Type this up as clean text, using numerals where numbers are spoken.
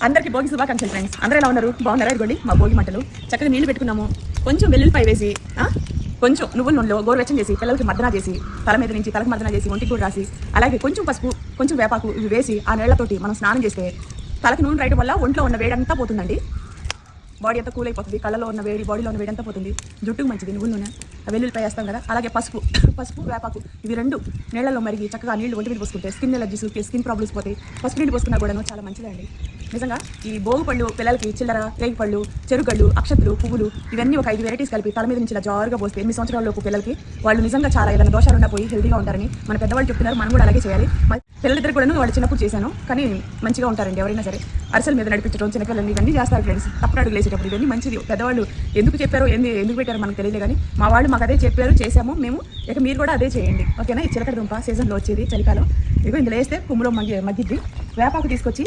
అందరికీ భోగి శుభాకాంక్షలు ఫ్రెండ్స్. అందరూ ఎలా ఉన్నారు? బాగున్నారా? ఇదిగోండి మా భోగి మంటలు. చక్కగా నీళ్లు పెట్టుకున్నాము. కొంచెం వెల్లుల్లిపాయ వేసి కొంచెం నువ్వుల నూనెలో గోరువెచ్చం చేసి పిల్లలకి మర్దన చేసి తల మీద నుంచి తలకు మర్దన చేసి ఒంటికి కూడా రాసి అలాగే కొంచెం పసుపు కొంచెం వేపాకు ఇవి వేసి ఆ నీళ్లతోటి మనం స్నానం చేస్తే తలకి నూనె రాయడం వల్ల ఒంట్లో ఉన్న వేడంతా పోతుందండి. బాడీ అంతా కూల్ అయిపోతుంది. కళ్ళలో ఉన్న వేడి బాడీలో ఉన్న వేడి అంతా పోతుంది. జుట్టుకు మంచిది నువ్వుల నూనె. వెల్లుల్లిపాయ వేస్తాం కదా, అలాగే పసుపు వేపాకు ఇవి రెండు నీళ్లలో మరిగి చక్కగా నీళ్లు ఒంటి మీద పోసుకుంటే స్కిన్ ఎలర్జీస్ స్కిన్ ప్రాబ్లమ్స్ పోతాయి. పసుపు నీళ్ళు పోసుకున్నా కూడా చాలా మంచిదండి. నిజంగా ఈ భోగి పళ్ళు పిల్లలకి చిల్లర రేగి పళ్ళు చెరుగళ్ళు అక్షతులు పువ్వులు ఇవన్నీ ఒక 5 వెరైటీస్ కలిపి తల మీద నుంచి ఇలా జారుగా పోస్తే 8 సంవత్సరాలలోపు పిల్లలకి వాళ్ళు నిజంగా చాలా ఏదైనా దోషాలు ఉన్నా పోయి హెల్తీగా ఉంటారని మన పెద్దవాళ్ళు చెప్తున్నారు. మనం కూడా అలాగే చేయాలి. పిల్లలిద్దరు కూడా వాళ్ళు చిన్నప్పుడు చేశాను కానీ మంచిగా ఉంటారండి. ఎవరైనా సరే అరిసెల మీద నడిపించడం చిన్నపిల్లలు ఇవన్నీ చేస్తారు ఫ్రెండ్స్. తప్పుడు అడుగులు వేసేటప్పుడు ఇవన్నీ మంచిది. పెద్దవాళ్ళు ఎందుకు చెప్పారో ఎందుకు పెట్టారో మనకు తెలియదు కానీ మా వాళ్ళు మాకు అదే చెప్పారు, చేసాము మేము. ఇక మీరు కూడా అదే చేయండి ఓకేనా. ఈ చిలకడ దుంప సీజన్లో వచ్చేది చలికాలం. ఇదిగో ఇందులో వేస్తే కుమ్ములో మగ్గిద్ది. వేపాకు తీసుకొచ్చి